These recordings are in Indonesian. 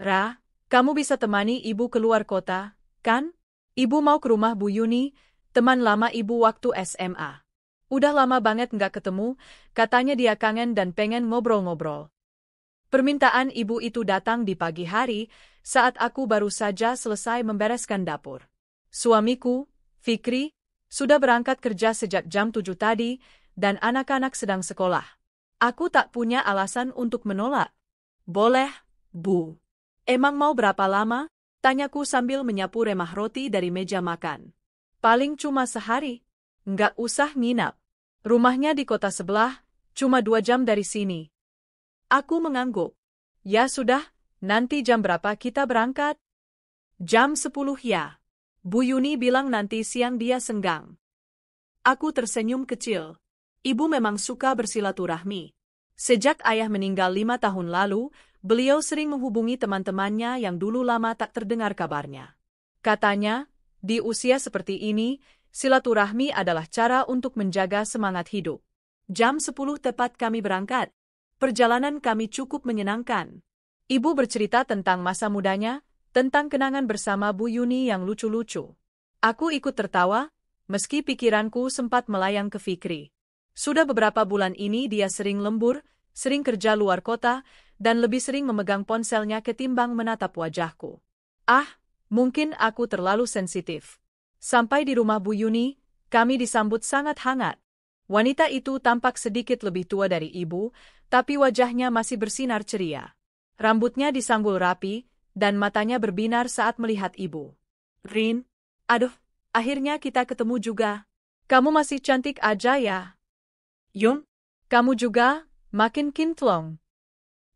Ra, kamu bisa temani ibu keluar kota, kan? Ibu mau ke rumah Bu Yuni, teman lama ibu waktu SMA. Udah lama banget nggak ketemu, katanya dia kangen dan pengen ngobrol-ngobrol. Permintaan ibu itu datang di pagi hari, saat aku baru saja selesai membereskan dapur. Suamiku, Fikri, sudah berangkat kerja sejak jam 7 tadi, dan anak-anak sedang sekolah. Aku tak punya alasan untuk menolak. Boleh, Bu. Emang mau berapa lama? Tanyaku sambil menyapu remah roti dari meja makan. Paling cuma sehari. Nggak usah nginap. Rumahnya di kota sebelah, cuma 2 jam dari sini. Aku mengangguk. Ya sudah, nanti jam berapa kita berangkat? Jam 10 ya. Bu Yuni bilang nanti siang dia senggang. Aku tersenyum kecil. Ibu memang suka bersilaturahmi. Sejak ayah meninggal 5 tahun lalu, beliau sering menghubungi teman-temannya yang dulu lama tak terdengar kabarnya. Katanya, di usia seperti ini, silaturahmi adalah cara untuk menjaga semangat hidup. Jam 10 tepat kami berangkat. Perjalanan kami cukup menyenangkan. Ibu bercerita tentang masa mudanya, tentang kenangan bersama Bu Yuni yang lucu-lucu. Aku ikut tertawa, meski pikiranku sempat melayang ke Fikri. Sudah beberapa bulan ini dia sering lembur, sering kerja luar kota, dan lebih sering memegang ponselnya ketimbang menatap wajahku. Mungkin aku terlalu sensitif. Sampai di rumah Bu Yuni, kami disambut sangat hangat. Wanita itu tampak sedikit lebih tua dari ibu, tapi wajahnya masih bersinar ceria. Rambutnya disanggul rapi, dan matanya berbinar saat melihat ibu. Rin, aduh, akhirnya kita ketemu juga. Kamu masih cantik aja ya. Yun, kamu juga, makin kintlong.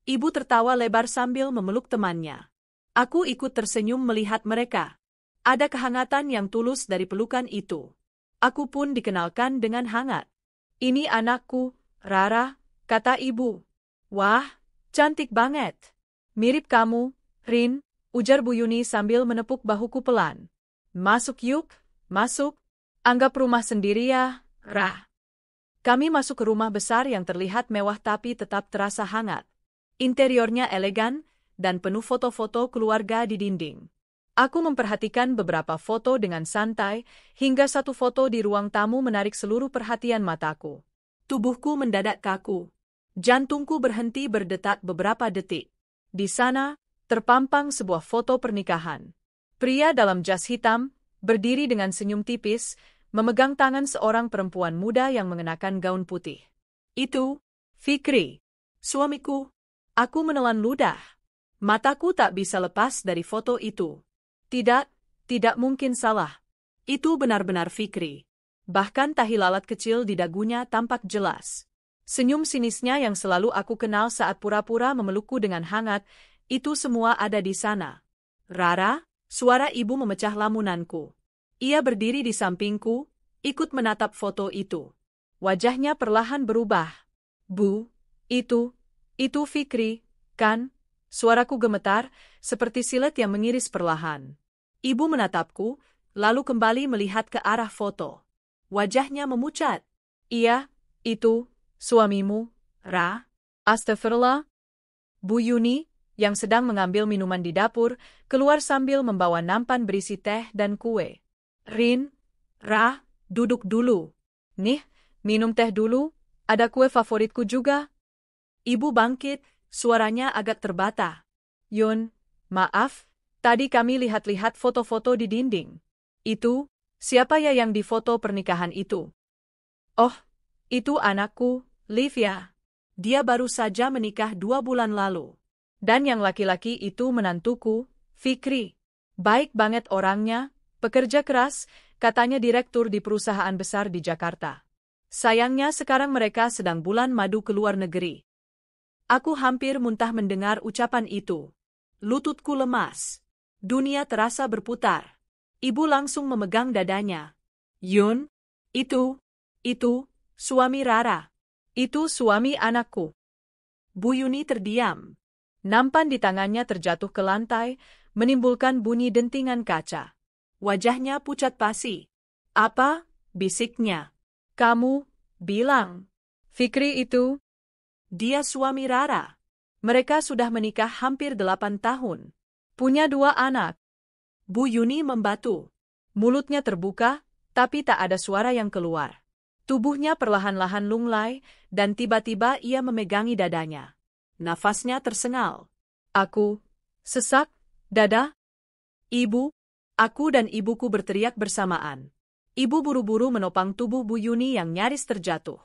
Ibu tertawa lebar sambil memeluk temannya. Aku ikut tersenyum melihat mereka. Ada kehangatan yang tulus dari pelukan itu. Aku pun dikenalkan dengan hangat. Ini anakku, Rara, kata ibu. Wah, cantik banget. Mirip kamu, Rin, ujar Bu Yuni sambil menepuk bahuku pelan. Masuk yuk, masuk. Anggap rumah sendiri ya, Ra. Kami masuk ke rumah besar yang terlihat mewah tapi tetap terasa hangat. Interiornya elegan, dan penuh foto-foto keluarga di dinding. Aku memperhatikan beberapa foto dengan santai, hingga satu foto di ruang tamu menarik seluruh perhatian mataku. Tubuhku mendadak kaku. Jantungku berhenti berdetak beberapa detik. Di sana, terpampang sebuah foto pernikahan. Pria dalam jas hitam, berdiri dengan senyum tipis, memegang tangan seorang perempuan muda yang mengenakan gaun putih. Itu, Fikri, suamiku. Aku menelan ludah. Mataku tak bisa lepas dari foto itu. Tidak mungkin salah. Itu benar-benar Fikri. Bahkan tahi lalat kecil di dagunya tampak jelas. Senyum sinisnya yang selalu aku kenal saat pura-pura memelukku dengan hangat, itu semua ada di sana. Rara, suara ibu memecah lamunanku. Ia berdiri di sampingku, ikut menatap foto itu. Wajahnya perlahan berubah. Bu, itu Fikri, kan? Suaraku gemetar, seperti silet yang mengiris perlahan. Ibu menatapku, lalu kembali melihat ke arah foto. Wajahnya memucat. Iya, itu, suamimu, Ra. Astagfirullah. Bu Yuni, yang sedang mengambil minuman di dapur, keluar sambil membawa nampan berisi teh dan kue. Rin, Ra, duduk dulu. Nih, minum teh dulu, ada kue favoritku juga. Ibu bangkit, suaranya agak terbata. Yun, maaf, tadi kami lihat-lihat foto-foto di dinding. Itu, siapa ya yang di foto pernikahan itu? Oh, itu anakku, Livia. Dia baru saja menikah 2 bulan lalu. Dan yang laki-laki itu menantuku, Fikri. Baik banget orangnya, pekerja keras, katanya direktur di perusahaan besar di Jakarta. Sayangnya sekarang mereka sedang bulan madu ke luar negeri. Aku hampir muntah mendengar ucapan itu. Lututku lemas. Dunia terasa berputar. Ibu langsung memegang dadanya. Yun, itu, suami Rara. Itu suami anakku. Bu Yuni terdiam. Nampan di tangannya terjatuh ke lantai, menimbulkan bunyi dentingan kaca. Wajahnya pucat pasi. Apa? Bisiknya. Kamu bilang, Fikri itu? Dia suami Rara. Mereka sudah menikah hampir 8 tahun. Punya 2 anak. Bu Yuni membatu. Mulutnya terbuka, tapi tak ada suara yang keluar. Tubuhnya perlahan-lahan lunglai, dan tiba-tiba ia memegangi dadanya. Nafasnya tersengal. Aku, sesak, dada. Ibu, aku dan ibuku berteriak bersamaan. Ibu buru-buru menopang tubuh Bu Yuni yang nyaris terjatuh.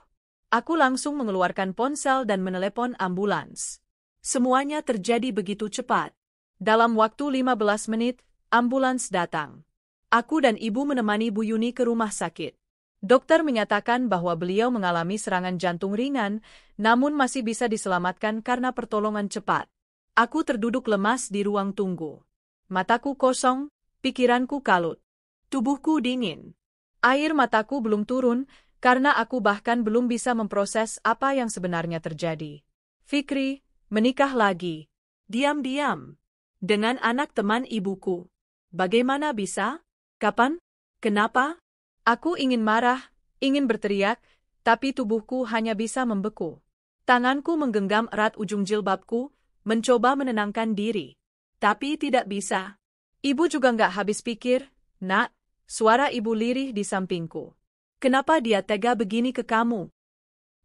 Aku langsung mengeluarkan ponsel dan menelepon ambulans. Semuanya terjadi begitu cepat. Dalam waktu 15 menit, ambulans datang. Aku dan ibu menemani Bu Yuni ke rumah sakit. Dokter menyatakan bahwa beliau mengalami serangan jantung ringan, namun masih bisa diselamatkan karena pertolongan cepat. Aku terduduk lemas di ruang tunggu. Mataku kosong, pikiranku kalut. Tubuhku dingin. Air mataku belum turun, karena aku bahkan belum bisa memproses apa yang sebenarnya terjadi. Fikri, menikah lagi. Diam-diam. Dengan anak teman ibuku. Bagaimana bisa? Kapan? Kenapa? Aku ingin marah, ingin berteriak, tapi tubuhku hanya bisa membeku. Tanganku menggenggam erat ujung jilbabku, mencoba menenangkan diri. Tapi tidak bisa. Ibu juga nggak habis pikir, Nak, suara ibu lirih di sampingku. Kenapa dia tega begini ke kamu?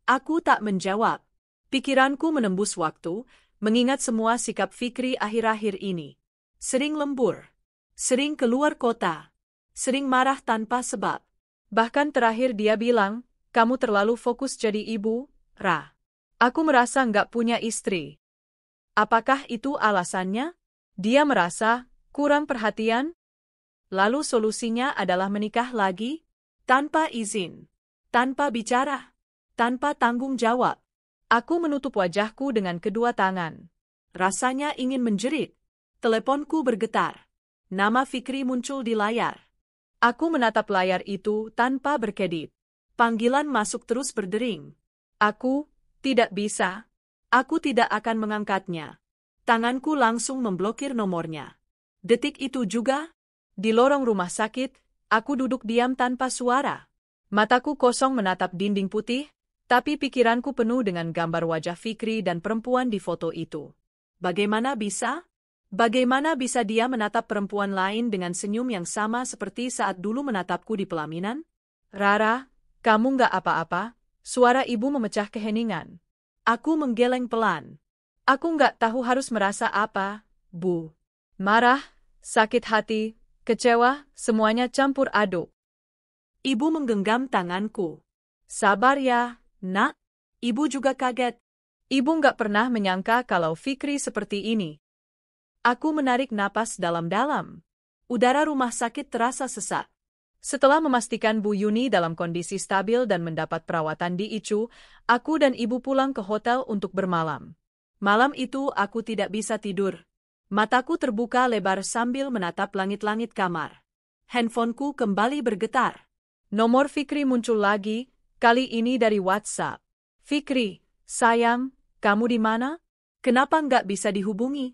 Aku tak menjawab. Pikiranku menembus waktu, mengingat semua sikap Fikri akhir-akhir ini. Sering lembur. Sering keluar kota. Sering marah tanpa sebab. Bahkan terakhir dia bilang, kamu terlalu fokus jadi ibu, Ra. Aku merasa nggak punya istri. Apakah itu alasannya? Dia merasa kurang perhatian? Lalu solusinya adalah menikah lagi? Tanpa izin. Tanpa bicara. Tanpa tanggung jawab. Aku menutup wajahku dengan kedua tangan. Rasanya ingin menjerit. Teleponku bergetar. Nama Fikri muncul di layar. Aku menatap layar itu tanpa berkedip. Panggilan masuk terus berdering. Aku tidak bisa. Aku tidak akan mengangkatnya. Tanganku langsung memblokir nomornya. Detik itu juga, di lorong rumah sakit, aku duduk diam tanpa suara. Mataku kosong menatap dinding putih, tapi pikiranku penuh dengan gambar wajah Fikri dan perempuan di foto itu. Bagaimana bisa? Bagaimana bisa dia menatap perempuan lain dengan senyum yang sama seperti saat dulu menatapku di pelaminan? Rara, kamu nggak apa-apa? Suara ibu memecah keheningan. Aku menggeleng pelan. Aku nggak tahu harus merasa apa, Bu. Marah, sakit hati, kecewa, semuanya campur aduk. Ibu menggenggam tanganku. Sabar ya, Nak. Ibu juga kaget. Ibu nggak pernah menyangka kalau Fikri seperti ini. Aku menarik napas dalam-dalam. Udara rumah sakit terasa sesak. Setelah memastikan Bu Yuni dalam kondisi stabil dan mendapat perawatan di ICU, aku dan ibu pulang ke hotel untuk bermalam. Malam itu aku tidak bisa tidur. Mataku terbuka lebar sambil menatap langit-langit kamar. Handphoneku kembali bergetar. Nomor Fikri muncul lagi, kali ini dari WhatsApp. Fikri, sayang, kamu di mana? Kenapa nggak bisa dihubungi?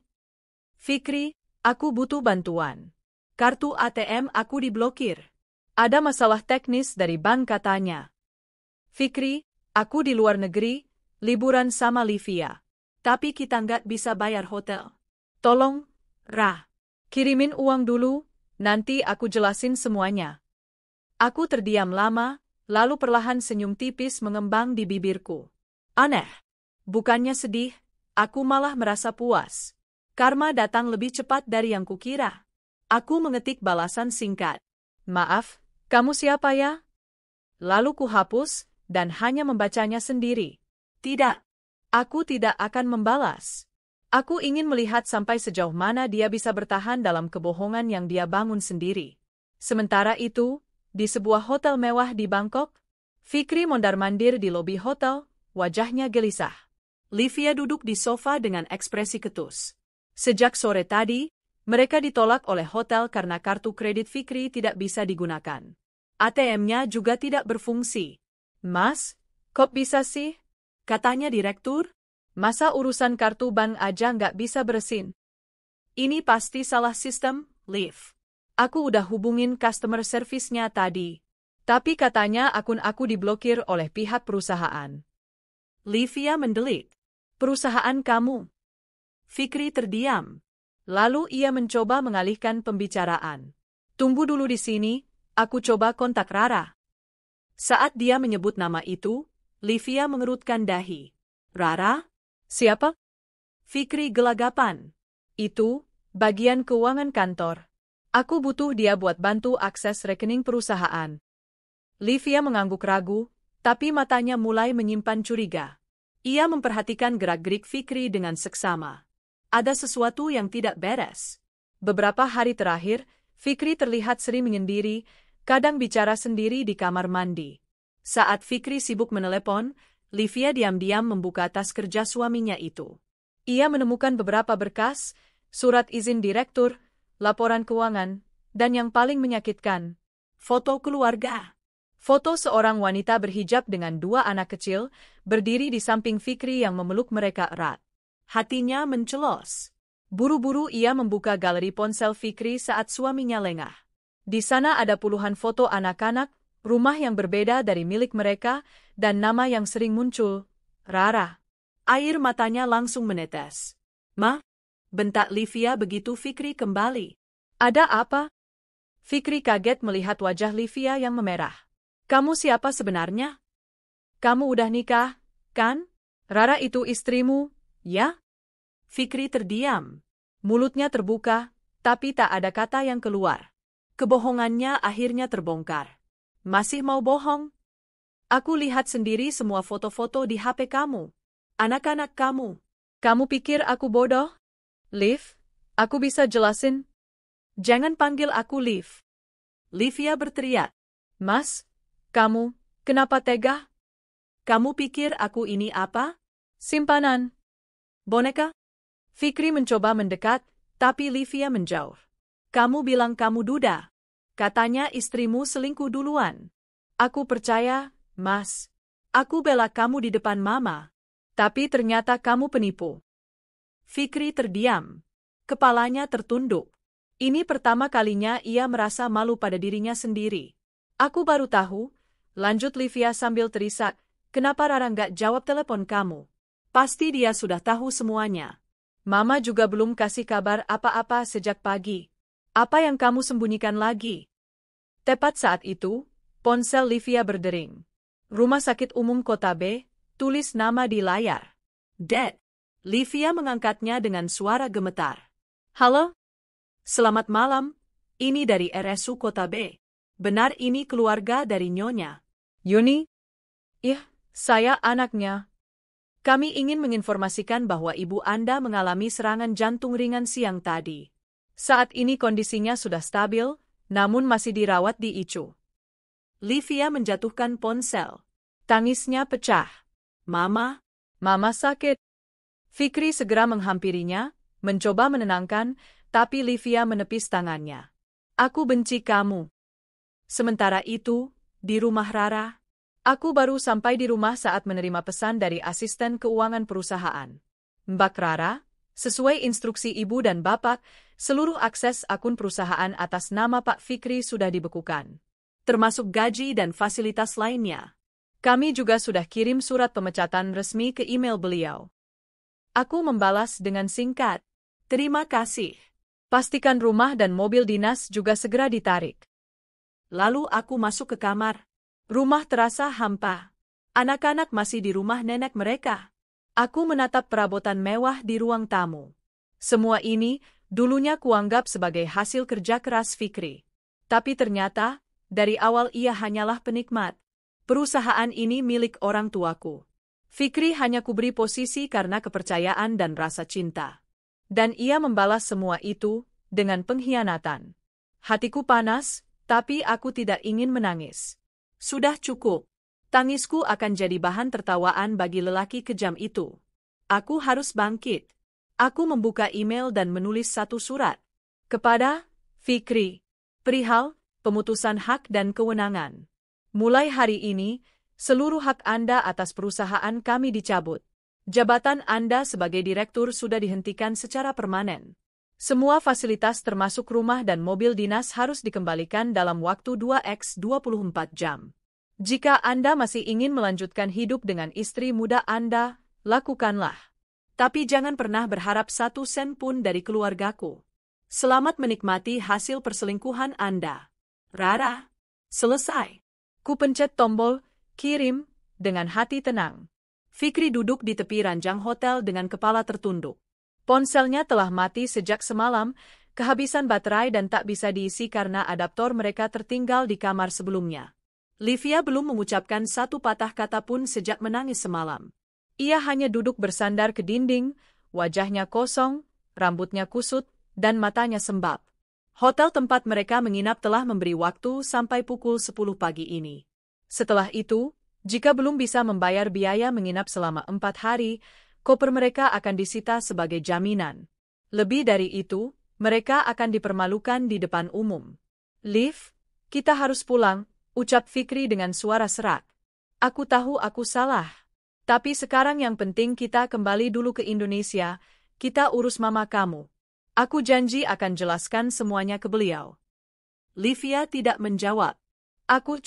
Fikri, aku butuh bantuan. Kartu ATM aku diblokir. Ada masalah teknis dari bank katanya. Fikri, aku di luar negeri, liburan sama Livia. Tapi kita nggak bisa bayar hotel. Tolong, Ra. Kirimin uang dulu, nanti aku jelasin semuanya. Aku terdiam lama, lalu perlahan senyum tipis mengembang di bibirku. Aneh. Bukannya sedih, aku malah merasa puas. Karma datang lebih cepat dari yang kukira. Aku mengetik balasan singkat. Maaf, kamu siapa ya? Lalu kuhapus, dan hanya membacanya sendiri. Tidak. Aku tidak akan membalas. Aku ingin melihat sampai sejauh mana dia bisa bertahan dalam kebohongan yang dia bangun sendiri. Sementara itu, di sebuah hotel mewah di Bangkok, Fikri mondar-mandir di lobi hotel, wajahnya gelisah. Livia duduk di sofa dengan ekspresi ketus. Sejak sore tadi, mereka ditolak oleh hotel karena kartu kredit Fikri tidak bisa digunakan. ATM-nya juga tidak berfungsi. Mas, kok bisa sih? Katanya direktur. Masa urusan kartu bank aja nggak bisa beresin? Ini pasti salah sistem, Liv. Aku udah hubungin customer service-nya tadi. Tapi katanya akun aku diblokir oleh pihak perusahaan. Livia mendelik. Perusahaan kamu? Fikri terdiam. Lalu ia mencoba mengalihkan pembicaraan. Tunggu dulu di sini, aku coba kontak Rara. Saat dia menyebut nama itu, Livia mengerutkan dahi. Rara? Siapa? Fikri gelagapan. Itu, bagian keuangan kantor. Aku butuh dia buat bantu akses rekening perusahaan. Livia mengangguk ragu, tapi matanya mulai menyimpan curiga. Ia memperhatikan gerak-gerik Fikri dengan seksama. Ada sesuatu yang tidak beres. Beberapa hari terakhir, Fikri terlihat sering menyendiri, kadang bicara sendiri di kamar mandi. Saat Fikri sibuk menelepon, Livia diam-diam membuka tas kerja suaminya itu. Ia menemukan beberapa berkas, surat izin direktur, laporan keuangan, dan yang paling menyakitkan, foto keluarga. Foto seorang wanita berhijab dengan 2 anak kecil, berdiri di samping Fikri yang memeluk mereka erat. Hatinya mencelos. Buru-buru ia membuka galeri ponsel Fikri saat suaminya lengah. Di sana ada puluhan foto anak-anak, rumah yang berbeda dari milik mereka, dan nama yang sering muncul, Rara. Air matanya langsung menetes. "Ma?" bentak Livia begitu Fikri kembali. Ada apa? Fikri kaget melihat wajah Livia yang memerah. Kamu siapa sebenarnya? Kamu udah nikah, kan? Rara itu istrimu, ya? Fikri terdiam. Mulutnya terbuka, tapi tak ada kata yang keluar. Kebohongannya akhirnya terbongkar. Masih mau bohong? Aku lihat sendiri semua foto-foto di HP kamu. Anak-anak kamu. Kamu pikir aku bodoh? Liv, aku bisa jelasin. Jangan panggil aku Liv. Livia berteriak. Mas, kamu, kenapa tega? Kamu pikir aku ini apa? Simpanan. Boneka? Fikri mencoba mendekat, tapi Livia menjauh. Kamu bilang kamu duda. Katanya istrimu selingkuh duluan. Aku percaya, Mas. Aku bela kamu di depan Mama. Tapi ternyata kamu penipu. Fikri terdiam. Kepalanya tertunduk. Ini pertama kalinya ia merasa malu pada dirinya sendiri. Aku baru tahu, lanjut Livia sambil terisak, kenapa Rara nggak jawab telepon kamu? Pasti dia sudah tahu semuanya. Mama juga belum kasih kabar apa-apa sejak pagi. Apa yang kamu sembunyikan lagi? Tepat saat itu, ponsel Livia berdering. Rumah Sakit Umum Kota B, tulis nama di layar. Dad. Livia mengangkatnya dengan suara gemetar. Halo? Selamat malam, ini dari RSU Kota B. Benar ini keluarga dari Nyonya? Yuni? Saya anaknya. Kami ingin menginformasikan bahwa ibu Anda mengalami serangan jantung ringan siang tadi. Saat ini kondisinya sudah stabil, namun masih dirawat di ICU. Livia menjatuhkan ponsel. Tangisnya pecah. Mama sakit. Fikri segera menghampirinya, mencoba menenangkan, tapi Livia menepis tangannya. Aku benci kamu. Sementara itu, di rumah Rara, aku baru sampai di rumah saat menerima pesan dari asisten keuangan perusahaan. Mbak Rara, sesuai instruksi ibu dan bapak, seluruh akses akun perusahaan atas nama Pak Fikri sudah dibekukan. Termasuk gaji dan fasilitas lainnya. Kami juga sudah kirim surat pemecatan resmi ke email beliau. Aku membalas dengan singkat. Terima kasih. Pastikan rumah dan mobil dinas juga segera ditarik. Lalu aku masuk ke kamar. Rumah terasa hampa. Anak-anak masih di rumah nenek mereka. Aku menatap perabotan mewah di ruang tamu. Semua ini dulunya kuanggap sebagai hasil kerja keras Fikri. Tapi ternyata, dari awal ia hanyalah penikmat. Perusahaan ini milik orang tuaku. Fikri hanya kuberi posisi karena kepercayaan dan rasa cinta. Dan ia membalas semua itu dengan pengkhianatan. Hatiku panas, tapi aku tidak ingin menangis. Sudah cukup. Tangisku akan jadi bahan tertawaan bagi lelaki kejam itu. Aku harus bangkit. Aku membuka email dan menulis satu surat. Kepada Fikri. Perihal pemutusan hak dan kewenangan. Mulai hari ini, seluruh hak Anda atas perusahaan kami dicabut. Jabatan Anda sebagai direktur sudah dihentikan secara permanen. Semua fasilitas termasuk rumah dan mobil dinas harus dikembalikan dalam waktu 2x 24 jam. Jika Anda masih ingin melanjutkan hidup dengan istri muda Anda, lakukanlah. Tapi jangan pernah berharap 1 sen pun dari keluargaku. Selamat menikmati hasil perselingkuhan Anda. Rara. Selesai. Ku pencet tombol kirim dengan hati tenang. Fikri duduk di tepi ranjang hotel dengan kepala tertunduk. Ponselnya telah mati sejak semalam, kehabisan baterai dan tak bisa diisi karena adaptor mereka tertinggal di kamar sebelumnya. Livia belum mengucapkan satu patah kata pun sejak menangis semalam. Ia hanya duduk bersandar ke dinding, wajahnya kosong, rambutnya kusut, dan matanya sembab. Hotel tempat mereka menginap telah memberi waktu sampai pukul 10 pagi ini. Setelah itu, jika belum bisa membayar biaya menginap selama 4 hari, koper mereka akan disita sebagai jaminan. Lebih dari itu, mereka akan dipermalukan di depan umum. Liv, kita harus pulang, ucap Fikri dengan suara serak. Aku tahu aku salah. Tapi sekarang yang penting kita kembali dulu ke Indonesia, kita urus mama kamu. Aku janji akan jelaskan semuanya ke beliau. Livia tidak menjawab. Aku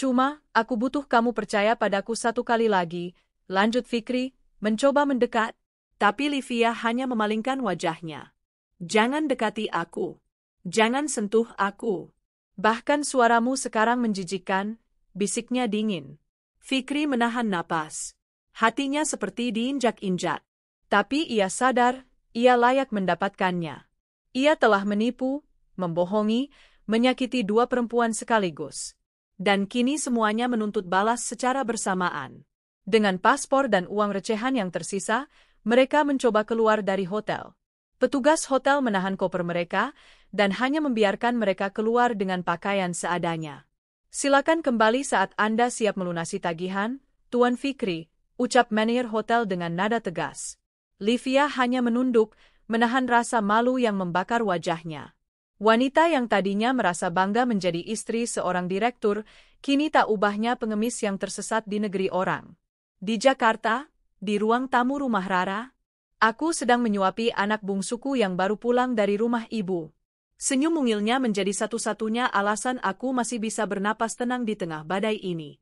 butuh kamu percaya padaku satu kali lagi, lanjut Fikri, mencoba mendekat. Tapi Livia hanya memalingkan wajahnya. Jangan dekati aku. Jangan sentuh aku. Bahkan suaramu sekarang menjijikkan, bisiknya dingin. Fikri menahan napas. Hatinya seperti diinjak-injak. Tapi ia sadar, ia layak mendapatkannya. Ia telah menipu, membohongi, menyakiti 2 perempuan sekaligus. Dan kini semuanya menuntut balas secara bersamaan. Dengan paspor dan uang recehan yang tersisa, mereka mencoba keluar dari hotel. Petugas hotel menahan koper mereka, dan hanya membiarkan mereka keluar dengan pakaian seadanya. Silakan kembali saat Anda siap melunasi tagihan, Tuan Fikri, ucap manajer hotel dengan nada tegas. Livia hanya menunduk, menahan rasa malu yang membakar wajahnya. Wanita yang tadinya merasa bangga menjadi istri seorang direktur, kini tak ubahnya pengemis yang tersesat di negeri orang. Di Jakarta, di ruang tamu rumah Rara, aku sedang menyuapi anak bungsuku yang baru pulang dari rumah ibu. Senyum mungilnya menjadi satu-satunya alasan aku masih bisa bernapas tenang di tengah badai ini.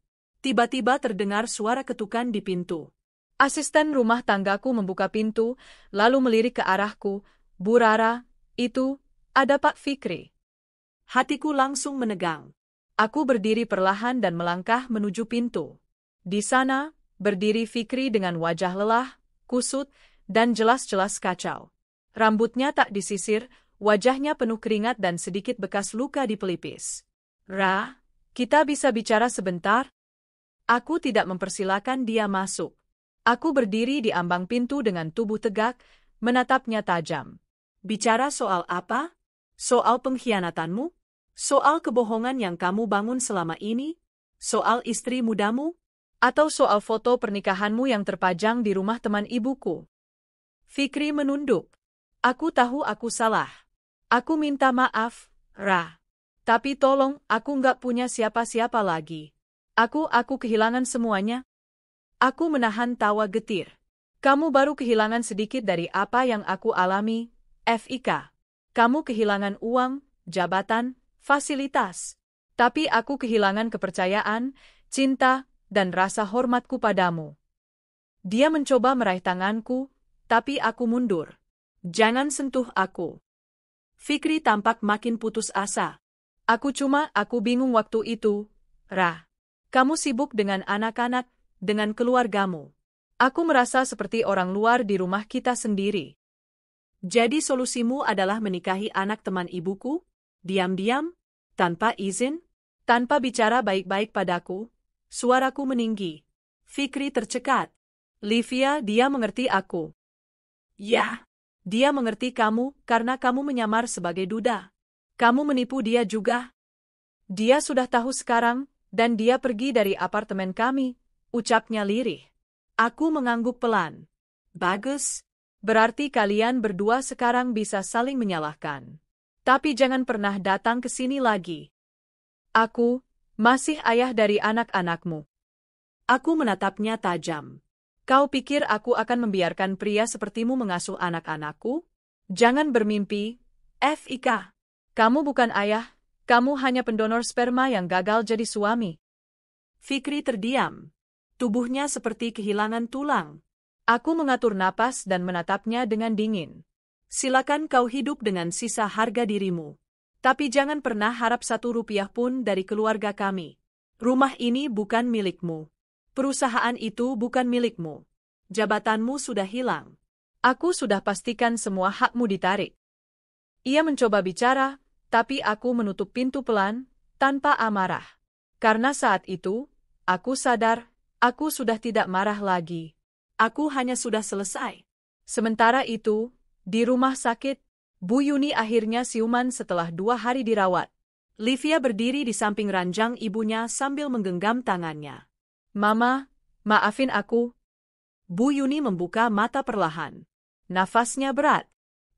Tiba-tiba terdengar suara ketukan di pintu. Asisten rumah tanggaku membuka pintu, lalu melirik ke arahku. Bu Rara, itu, ada Pak Fikri. Hatiku langsung menegang. Aku berdiri perlahan dan melangkah menuju pintu. Di sana, berdiri Fikri dengan wajah lelah, kusut, dan jelas-jelas kacau. Rambutnya tak disisir, wajahnya penuh keringat dan sedikit bekas luka di pelipis. Ra, kita bisa bicara sebentar? Aku tidak mempersilakan dia masuk. Aku berdiri di ambang pintu dengan tubuh tegak, menatapnya tajam. Bicara soal apa? Soal pengkhianatanmu? Soal kebohongan yang kamu bangun selama ini? Soal istri mudamu? Atau soal foto pernikahanmu yang terpajang di rumah teman ibuku? Fikri menunduk. Aku tahu aku salah. Aku minta maaf, Ra. Tapi tolong, aku nggak punya siapa-siapa lagi. Aku kehilangan semuanya. Aku menahan tawa getir. Kamu baru kehilangan sedikit dari apa yang aku alami, Fik. Kamu kehilangan uang, jabatan, fasilitas. Tapi aku kehilangan kepercayaan, cinta, dan rasa hormatku padamu. Dia mencoba meraih tanganku, tapi aku mundur. Jangan sentuh aku. Fikri tampak makin putus asa. Aku bingung waktu itu, Ra. Kamu sibuk dengan anak-anak, dengan keluargamu. Aku merasa seperti orang luar di rumah kita sendiri. Jadi solusimu adalah menikahi anak teman ibuku? Diam-diam? Tanpa izin? Tanpa bicara baik-baik padaku? Suaraku meninggi. Fikri tercekat. Livia, dia mengerti aku. Ya, dia mengerti kamu karena kamu menyamar sebagai duda. Kamu menipu dia juga. Dia sudah tahu sekarang, dan dia pergi dari apartemen kami, ucapnya lirih. Aku mengangguk pelan. Bagus. Berarti kalian berdua sekarang bisa saling menyalahkan. Tapi jangan pernah datang ke sini lagi. Aku masih ayah dari anak-anakmu. Aku menatapnya tajam. Kau pikir aku akan membiarkan pria sepertimu mengasuh anak-anakku? Jangan bermimpi, Fik. Kamu bukan ayah, kamu hanya pendonor sperma yang gagal jadi suami. Fikri terdiam. Tubuhnya seperti kehilangan tulang. Aku mengatur napas dan menatapnya dengan dingin. Silakan kau hidup dengan sisa harga dirimu. Tapi jangan pernah harap 1 rupiah pun dari keluarga kami. Rumah ini bukan milikmu. Perusahaan itu bukan milikmu. Jabatanmu sudah hilang. Aku sudah pastikan semua hakmu ditarik. Ia mencoba bicara, tapi aku menutup pintu pelan, tanpa amarah. Karena saat itu, aku sadar, aku sudah tidak marah lagi. Aku hanya sudah selesai. Sementara itu, di rumah sakit, Bu Yuni akhirnya siuman setelah 2 hari dirawat. Livia berdiri di samping ranjang ibunya sambil menggenggam tangannya. Mama, maafin aku. Bu Yuni membuka mata perlahan. Nafasnya berat.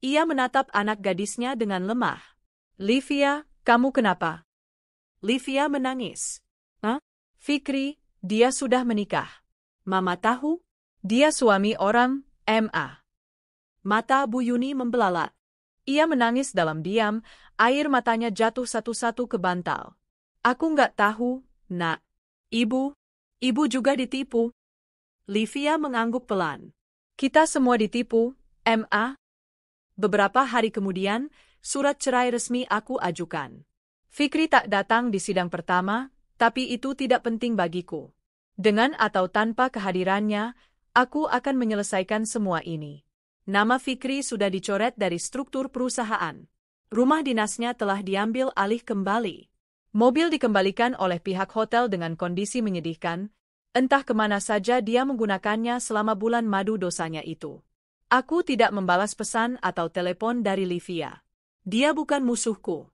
Ia menatap anak gadisnya dengan lemah. Livia, kamu kenapa? Livia menangis. Fikri, dia sudah menikah. Mama tahu? Dia suami orang, M.A. Mata Bu Yuni membelalak. Ia menangis dalam diam, air matanya jatuh satu-satu ke bantal. Aku nggak tahu, Nak. Ibu juga ditipu. Livia mengangguk pelan. Kita semua ditipu, M.A. Beberapa hari kemudian, surat cerai resmi aku ajukan. Fikri tak datang di sidang pertama, tapi itu tidak penting bagiku. Dengan atau tanpa kehadirannya, aku akan menyelesaikan semua ini. Nama Fikri sudah dicoret dari struktur perusahaan. Rumah dinasnya telah diambil alih kembali. Mobil dikembalikan oleh pihak hotel dengan kondisi menyedihkan, entah kemana saja dia menggunakannya selama bulan madu dosanya itu. Aku tidak membalas pesan atau telepon dari Livia. Dia bukan musuhku.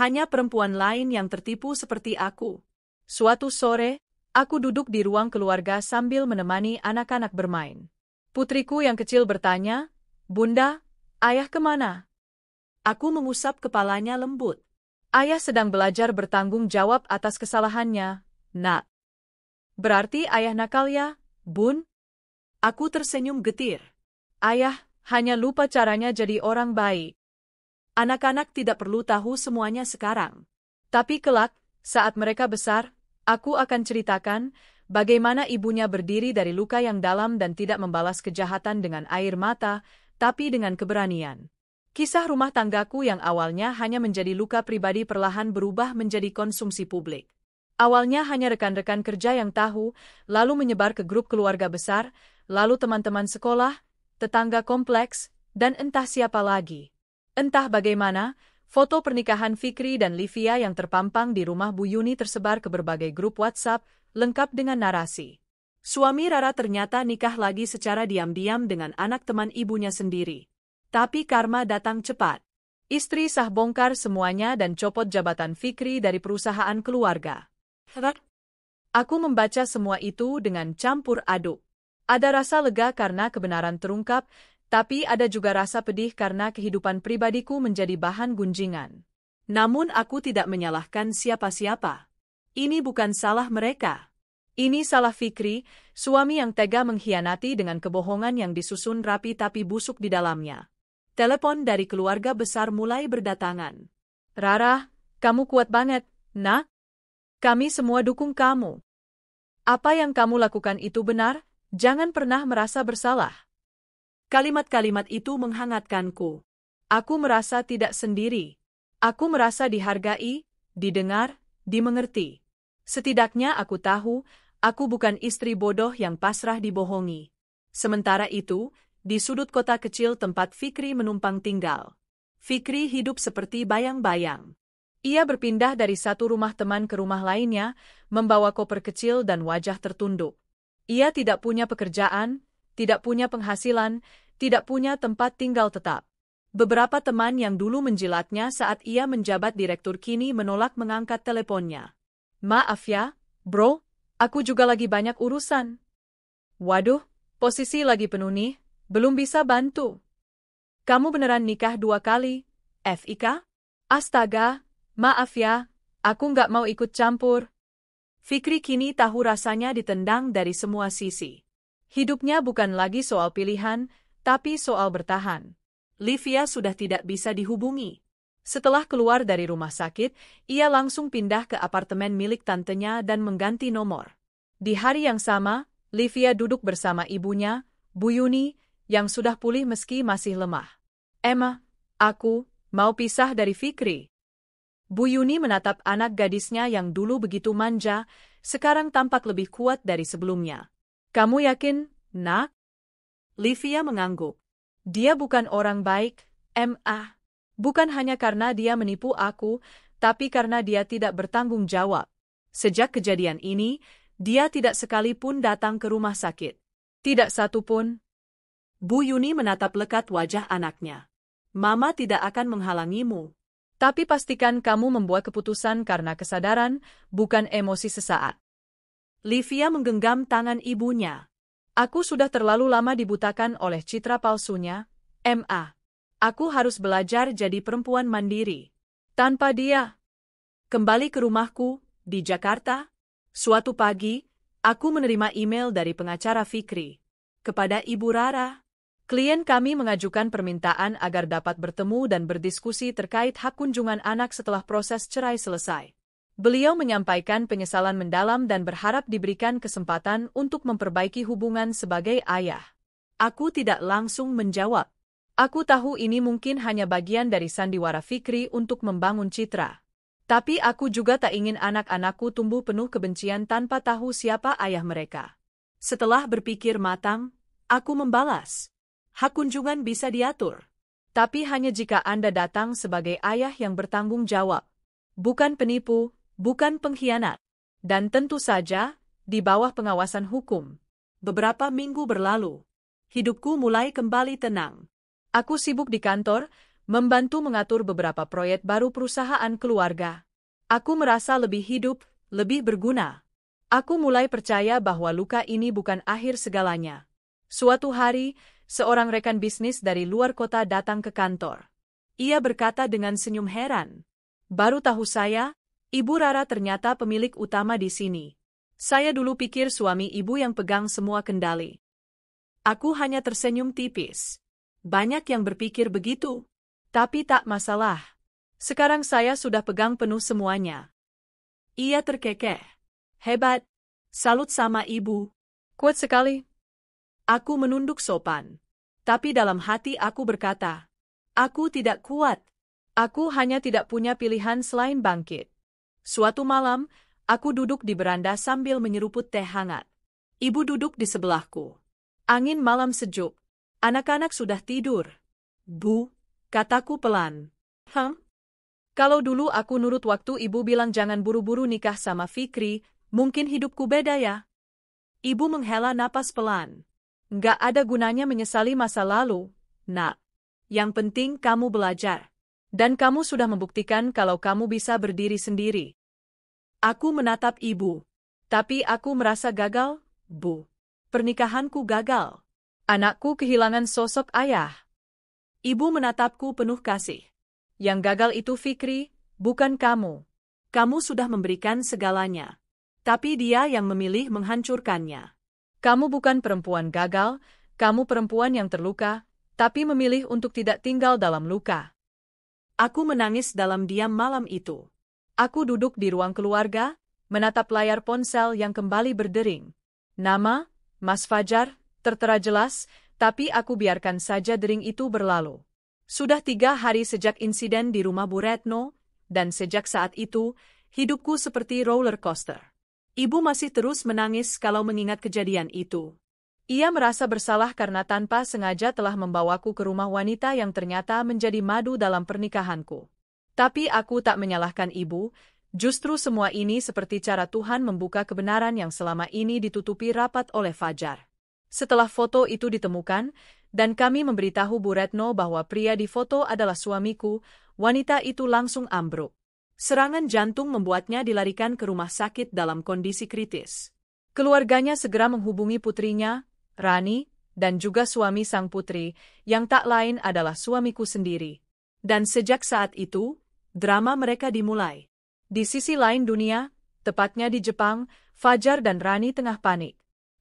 Hanya perempuan lain yang tertipu seperti aku. Suatu sore, aku duduk di ruang keluarga sambil menemani anak-anak bermain. Putriku yang kecil bertanya, Bunda, ayah kemana? Aku mengusap kepalanya lembut. Ayah sedang belajar bertanggung jawab atas kesalahannya, Nak. Berarti ayah nakal ya, Bun? Aku tersenyum getir. Ayah hanya lupa caranya jadi orang baik. Anak-anak tidak perlu tahu semuanya sekarang. Tapi kelak, saat mereka besar, aku akan ceritakan bagaimana ibunya berdiri dari luka yang dalam dan tidak membalas kejahatan dengan air mata, tapi dengan keberanian. Kisah rumah tanggaku yang awalnya hanya menjadi luka pribadi perlahan berubah menjadi konsumsi publik. Awalnya hanya rekan-rekan kerja yang tahu, lalu menyebar ke grup keluarga besar, lalu teman-teman sekolah, tetangga kompleks, dan entah siapa lagi. Entah bagaimana, foto pernikahan Fikri dan Livia yang terpampang di rumah Bu Yuni tersebar ke berbagai grup WhatsApp, lengkap dengan narasi. Suami Rara ternyata nikah lagi secara diam-diam dengan anak teman ibunya sendiri. Tapi karma datang cepat. Istri sah bongkar semuanya dan copot jabatan Fikri dari perusahaan keluarga. Aku membaca semua itu dengan campur aduk. Ada rasa lega karena kebenaran terungkap, tapi ada juga rasa pedih karena kehidupan pribadiku menjadi bahan gunjingan. Namun aku tidak menyalahkan siapa-siapa. Ini bukan salah mereka. Ini salah Fikri, suami yang tega mengkhianati dengan kebohongan yang disusun rapi tapi busuk di dalamnya. Telepon dari keluarga besar mulai berdatangan. Rara, kamu kuat banget, Nak. Kami semua dukung kamu. Apa yang kamu lakukan itu benar, jangan pernah merasa bersalah. Kalimat-kalimat itu menghangatkanku. Aku merasa tidak sendiri. Aku merasa dihargai, didengar, dimengerti. Setidaknya aku tahu, aku bukan istri bodoh yang pasrah dibohongi. Sementara itu, di sudut kota kecil tempat Fikri menumpang tinggal, Fikri hidup seperti bayang-bayang. Ia berpindah dari satu rumah teman ke rumah lainnya, membawa koper kecil dan wajah tertunduk. Ia tidak punya pekerjaan, tidak punya penghasilan, tidak punya tempat tinggal tetap. Beberapa teman yang dulu menjilatnya saat ia menjabat direktur kini menolak mengangkat teleponnya. Maaf ya, bro, aku juga lagi banyak urusan. Waduh, posisi lagi penuh nih. Belum bisa bantu. Kamu beneran nikah 2 kali, Fik? Astaga, maaf ya, aku nggak mau ikut campur. Fikri kini tahu rasanya ditendang dari semua sisi. Hidupnya bukan lagi soal pilihan, tapi soal bertahan. Livia sudah tidak bisa dihubungi. Setelah keluar dari rumah sakit, ia langsung pindah ke apartemen milik tantenya dan mengganti nomor. Di hari yang sama, Livia duduk bersama ibunya, Bu Yuni, yang sudah pulih meski masih lemah. Emma, aku mau pisah dari Fikri. Bu Yuni menatap anak gadisnya yang dulu begitu manja, sekarang tampak lebih kuat dari sebelumnya. Kamu yakin, nak? Livia mengangguk. Dia bukan orang baik, Ma. Bukan hanya karena dia menipu aku, tapi karena dia tidak bertanggung jawab. Sejak kejadian ini, dia tidak sekalipun datang ke rumah sakit. Tidak satu pun. Bu Yuni menatap lekat wajah anaknya. Mama tidak akan menghalangimu. Tapi pastikan kamu membuat keputusan karena kesadaran, bukan emosi sesaat. Livia menggenggam tangan ibunya. Aku sudah terlalu lama dibutakan oleh citra palsunya, Ma. Aku harus belajar jadi perempuan mandiri. Tanpa dia. Kembali ke rumahku, di Jakarta. Suatu pagi, aku menerima email dari pengacara Fikri. Kepada Ibu Rara. Klien kami mengajukan permintaan agar dapat bertemu dan berdiskusi terkait hak kunjungan anak setelah proses cerai selesai. Beliau menyampaikan penyesalan mendalam dan berharap diberikan kesempatan untuk memperbaiki hubungan sebagai ayah. Aku tidak langsung menjawab. Aku tahu ini mungkin hanya bagian dari sandiwara Fikri untuk membangun citra. Tapi aku juga tak ingin anak-anakku tumbuh penuh kebencian tanpa tahu siapa ayah mereka. Setelah berpikir matang, aku membalas. Hak kunjungan bisa diatur. Tapi hanya jika Anda datang sebagai ayah yang bertanggung jawab. Bukan penipu, bukan pengkhianat. Dan tentu saja, di bawah pengawasan hukum. Beberapa minggu berlalu. Hidupku mulai kembali tenang. Aku sibuk di kantor, membantu mengatur beberapa proyek baru perusahaan keluarga. Aku merasa lebih hidup, lebih berguna. Aku mulai percaya bahwa luka ini bukan akhir segalanya. Suatu hari, seorang rekan bisnis dari luar kota datang ke kantor. Ia berkata dengan senyum heran. Baru tahu saya, Ibu Rara ternyata pemilik utama di sini. Saya dulu pikir suami ibu yang pegang semua kendali. Aku hanya tersenyum tipis. Banyak yang berpikir begitu. Tapi tak masalah. Sekarang saya sudah pegang penuh semuanya. Ia terkekeh. Hebat. Salut sama ibu. Kuat sekali. Aku menunduk sopan. Tapi dalam hati aku berkata, aku tidak kuat. Aku hanya tidak punya pilihan selain bangkit. Suatu malam, aku duduk di beranda sambil menyeruput teh hangat. Ibu duduk di sebelahku. Angin malam sejuk. Anak-anak sudah tidur. Bu, kataku pelan. Kalau dulu aku nurut waktu ibu bilang jangan buru-buru nikah sama Fikri, mungkin hidupku beda ya. Ibu menghela napas pelan. Nggak ada gunanya menyesali masa lalu, nak. Yang penting kamu belajar. Dan kamu sudah membuktikan kalau kamu bisa berdiri sendiri. Aku menatap ibu. Tapi aku merasa gagal, Bu. Pernikahanku gagal. Anakku kehilangan sosok ayah. Ibu menatapku penuh kasih. Yang gagal itu Fikri, bukan kamu. Kamu sudah memberikan segalanya. Tapi dia yang memilih menghancurkannya. Kamu bukan perempuan gagal, kamu perempuan yang terluka, tapi memilih untuk tidak tinggal dalam luka. Aku menangis dalam diam malam itu. Aku duduk di ruang keluarga, menatap layar ponsel yang kembali berdering. Nama, Mas Fajar, tertera jelas, tapi aku biarkan saja dering itu berlalu. Sudah 3 hari sejak insiden di rumah Bu Retno, dan sejak saat itu, hidupku seperti roller coaster. Ibu masih terus menangis kalau mengingat kejadian itu. Ia merasa bersalah karena tanpa sengaja telah membawaku ke rumah wanita yang ternyata menjadi madu dalam pernikahanku. Tapi aku tak menyalahkan ibu, justru semua ini seperti cara Tuhan membuka kebenaran yang selama ini ditutupi rapat oleh Fajar. Setelah foto itu ditemukan, dan kami memberitahu Bu Retno bahwa pria di foto adalah suamiku, wanita itu langsung ambruk. Serangan jantung membuatnya dilarikan ke rumah sakit dalam kondisi kritis. Keluarganya segera menghubungi putrinya, Rani, dan juga suami sang putri, yang tak lain adalah suamiku sendiri. Dan sejak saat itu, drama mereka dimulai. Di sisi lain dunia, tepatnya di Jepang, Fajar dan Rani tengah panik.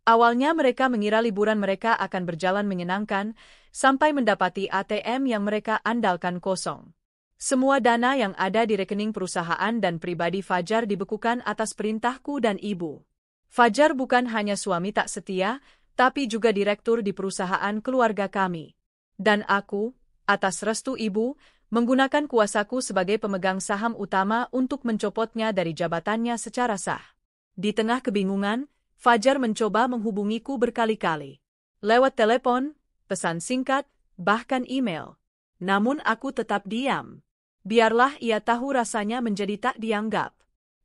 Awalnya mereka mengira liburan mereka akan berjalan menyenangkan, sampai mendapati ATM yang mereka andalkan kosong. Semua dana yang ada di rekening perusahaan dan pribadi Fajar dibekukan atas perintahku dan ibu. Fajar bukan hanya suami tak setia, tapi juga direktur di perusahaan keluarga kami. Dan aku, atas restu ibu, menggunakan kuasaku sebagai pemegang saham utama untuk mencopotnya dari jabatannya secara sah. Di tengah kebingungan, Fajar mencoba menghubungiku berkali-kali. Lewat telepon, pesan singkat, bahkan email. Namun aku tetap diam. Biarlah ia tahu rasanya menjadi tak dianggap.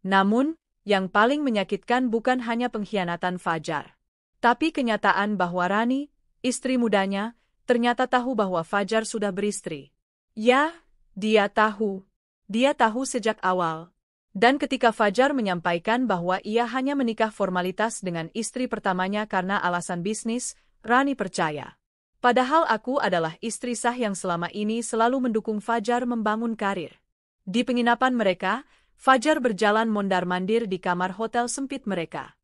Namun, yang paling menyakitkan bukan hanya pengkhianatan Fajar, tapi kenyataan bahwa Rani, istri mudanya, ternyata tahu bahwa Fajar sudah beristri. Ya, dia tahu. Dia tahu sejak awal. Dan ketika Fajar menyampaikan bahwa ia hanya menikah formalitas dengan istri pertamanya karena alasan bisnis, Rani percaya. Padahal aku adalah istri sah yang selama ini selalu mendukung Fajar membangun karir. Di penginapan mereka, Fajar berjalan mondar-mandir di kamar hotel sempit mereka.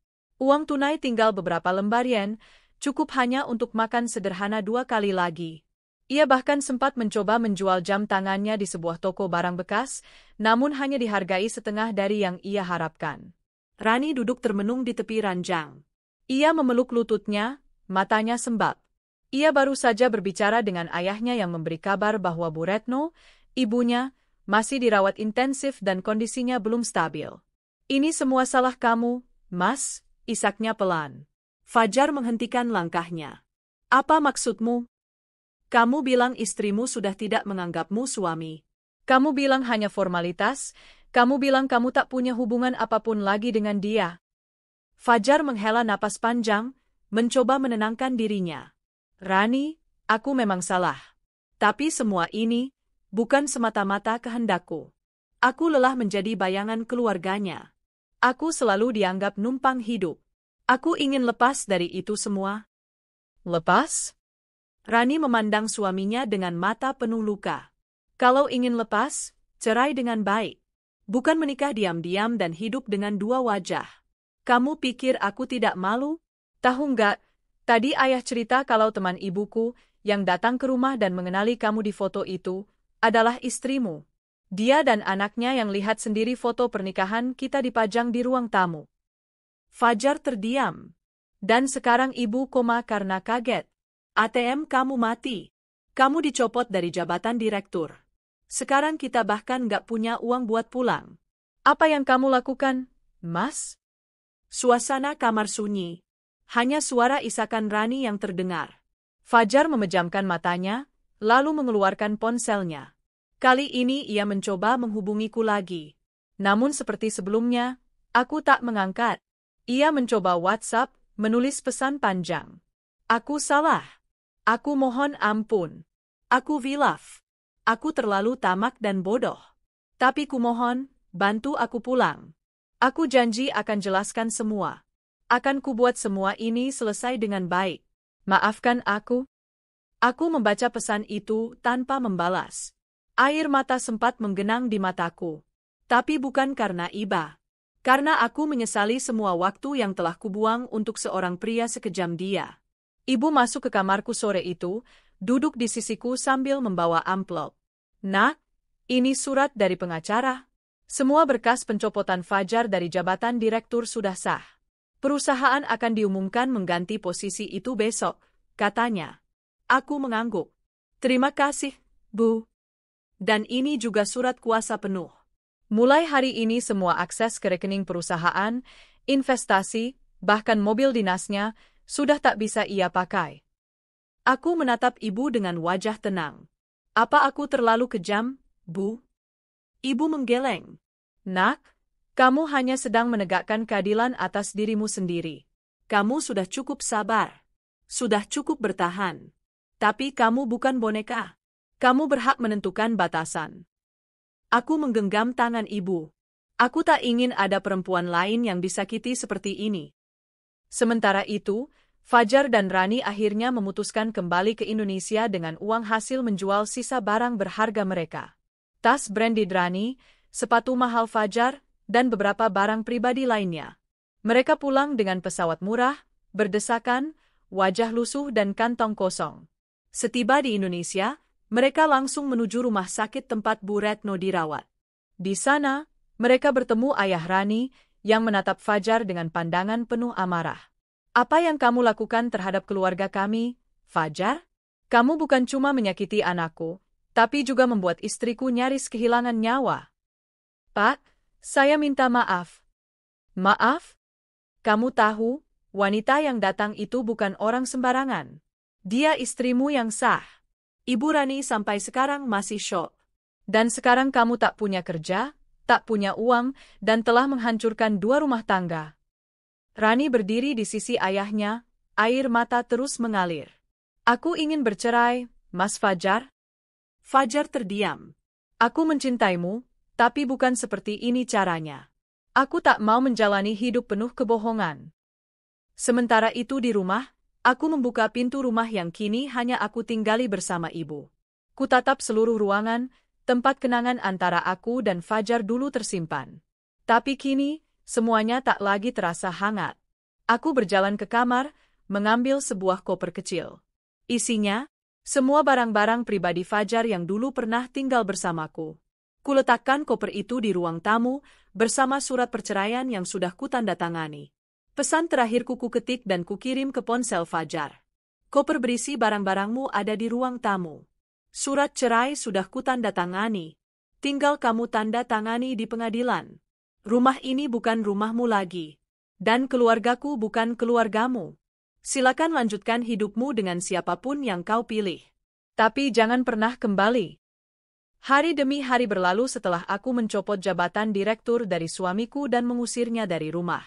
Uang tunai tinggal beberapa lembar yen, cukup hanya untuk makan sederhana 2 kali lagi. Ia bahkan sempat mencoba menjual jam tangannya di sebuah toko barang bekas, namun hanya dihargai setengah dari yang ia harapkan. Rani duduk termenung di tepi ranjang. Ia memeluk lututnya, matanya sembab. Ia baru saja berbicara dengan ayahnya yang memberi kabar bahwa Bu Retno, ibunya, masih dirawat intensif dan kondisinya belum stabil. Ini semua salah kamu, Mas, isaknya pelan. Fajar menghentikan langkahnya. Apa maksudmu? Kamu bilang istrimu sudah tidak menganggapmu suami. Kamu bilang hanya formalitas, kamu bilang kamu tak punya hubungan apapun lagi dengan dia. Fajar menghela napas panjang, mencoba menenangkan dirinya. Rani, aku memang salah. Tapi semua ini bukan semata-mata kehendakku. Aku lelah menjadi bayangan keluarganya. Aku selalu dianggap numpang hidup. Aku ingin lepas dari itu semua. Lepas? Rani memandang suaminya dengan mata penuh luka. Kalau ingin lepas, cerai dengan baik. Bukan menikah diam-diam dan hidup dengan 2 wajah. Kamu pikir aku tidak malu? Tahu nggak, tadi ayah cerita kalau teman ibuku yang datang ke rumah dan mengenali kamu di foto itu adalah istrimu. Dia dan anaknya yang lihat sendiri foto pernikahan kita dipajang di ruang tamu. Fajar terdiam. Dan sekarang ibu koma karena kaget. ATM kamu mati. Kamu dicopot dari jabatan direktur. Sekarang kita bahkan nggak punya uang buat pulang. Apa yang kamu lakukan, Mas? Suasana kamar sunyi. Hanya suara isakan Rani yang terdengar. Fajar memejamkan matanya, lalu mengeluarkan ponselnya. Kali ini ia mencoba menghubungiku lagi. Namun seperti sebelumnya, aku tak mengangkat. Ia mencoba WhatsApp, menulis pesan panjang. Aku salah. Aku mohon ampun. Aku hilaf. Aku terlalu tamak dan bodoh. Tapi kumohon, bantu aku pulang. Aku janji akan jelaskan semua. Akan kubuat semua ini selesai dengan baik. Maafkan aku. Aku membaca pesan itu tanpa membalas. Air mata sempat menggenang di mataku. Tapi bukan karena iba. Karena aku menyesali semua waktu yang telah kubuang untuk seorang pria sekejam dia. Ibu masuk ke kamarku sore itu, duduk di sisiku sambil membawa amplop. Nak, ini surat dari pengacara. Semua berkas pencopotan Fajar dari jabatan direktur sudah sah. Perusahaan akan diumumkan mengganti posisi itu besok, katanya. Aku mengangguk. Terima kasih, Bu. Dan ini juga surat kuasa penuh. Mulai hari ini semua akses ke rekening perusahaan, investasi, bahkan mobil dinasnya, sudah tak bisa ia pakai. Aku menatap ibu dengan wajah tenang. Apa aku terlalu kejam, Bu? Ibu menggeleng. Nak, kamu hanya sedang menegakkan keadilan atas dirimu sendiri. Kamu sudah cukup sabar. Sudah cukup bertahan. Tapi kamu bukan boneka. Kamu berhak menentukan batasan. Aku menggenggam tangan ibu. Aku tak ingin ada perempuan lain yang disakiti seperti ini. Sementara itu, Fajar dan Rani akhirnya memutuskan kembali ke Indonesia dengan uang hasil menjual sisa barang berharga mereka. Tas branded Rani, sepatu mahal Fajar, dan beberapa barang pribadi lainnya. Mereka pulang dengan pesawat murah, berdesakan, wajah lusuh dan kantong kosong. Setiba di Indonesia, mereka langsung menuju rumah sakit tempat Bu Retno dirawat. Di sana, mereka bertemu ayah Rani yang menatap Fajar dengan pandangan penuh amarah. Apa yang kamu lakukan terhadap keluarga kami, Fajar? Kamu bukan cuma menyakiti anakku, tapi juga membuat istriku nyaris kehilangan nyawa. Pak, saya minta maaf. Maaf? Kamu tahu, wanita yang datang itu bukan orang sembarangan. Dia istrimu yang sah. Ibu Rani sampai sekarang masih syok. Dan sekarang kamu tak punya kerja, tak punya uang, dan telah menghancurkan 2 rumah tangga. Rani berdiri di sisi ayahnya, air mata terus mengalir. Aku ingin bercerai, Mas Fajar. Fajar terdiam. Aku mencintaimu, tapi bukan seperti ini caranya. Aku tak mau menjalani hidup penuh kebohongan. Sementara itu di rumah, aku membuka pintu rumah yang kini hanya aku tinggali bersama ibu. Kutatap seluruh ruangan, tempat kenangan antara aku dan Fajar dulu tersimpan. Tapi kini, semuanya tak lagi terasa hangat. Aku berjalan ke kamar, mengambil sebuah koper kecil. Isinya, semua barang-barang pribadi Fajar yang dulu pernah tinggal bersamaku. Kuletakkan koper itu di ruang tamu, bersama surat perceraian yang sudah kutandatangani. Pesan terakhir ku ketik dan kukirim ke ponsel Fajar. Koper berisi barang-barangmu ada di ruang tamu. Surat cerai sudah kutandatangani. Tinggal kamu tanda tangani di pengadilan. Rumah ini bukan rumahmu lagi. Dan keluargaku bukan keluargamu. Silakan lanjutkan hidupmu dengan siapapun yang kau pilih. Tapi jangan pernah kembali. Hari demi hari berlalu setelah aku mencopot jabatan direktur dari suamiku dan mengusirnya dari rumah.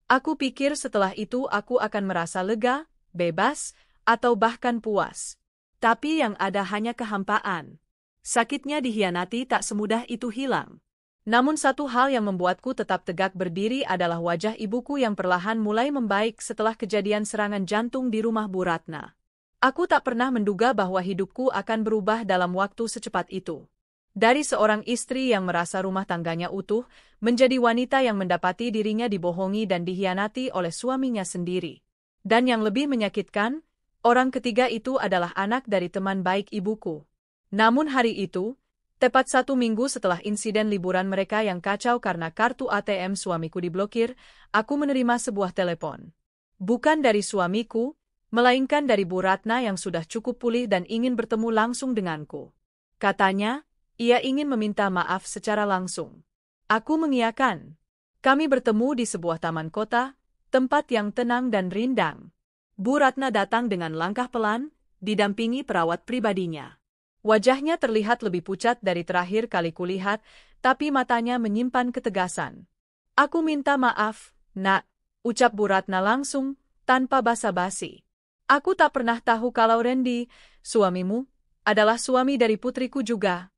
Aku pikir setelah itu aku akan merasa lega, bebas, atau bahkan puas. Tapi yang ada hanya kehampaan. Sakitnya dihianati tak semudah itu hilang. Namun satu hal yang membuatku tetap tegak berdiri adalah wajah ibuku yang perlahan mulai membaik setelah kejadian serangan jantung di rumah Bu Ratna. Aku tak pernah menduga bahwa hidupku akan berubah dalam waktu secepat itu. Dari seorang istri yang merasa rumah tangganya utuh, menjadi wanita yang mendapati dirinya dibohongi dan dihianati oleh suaminya sendiri. Dan yang lebih menyakitkan, orang ketiga itu adalah anak dari teman baik ibuku. Namun hari itu, tepat 1 minggu setelah insiden liburan mereka yang kacau karena kartu ATM suamiku diblokir, aku menerima sebuah telepon. Bukan dari suamiku, melainkan dari Bu Ratna yang sudah cukup pulih dan ingin bertemu langsung denganku. Katanya, ia ingin meminta maaf secara langsung. Aku mengiyakan. Kami bertemu di sebuah taman kota, tempat yang tenang dan rindang. Bu Ratna datang dengan langkah pelan, didampingi perawat pribadinya. Wajahnya terlihat lebih pucat dari terakhir kali kulihat, tapi matanya menyimpan ketegasan. Aku minta maaf, Nak, ucap Bu Ratna langsung, tanpa basa-basi. Aku tak pernah tahu kalau Randy, suamimu, adalah suami dari putriku juga.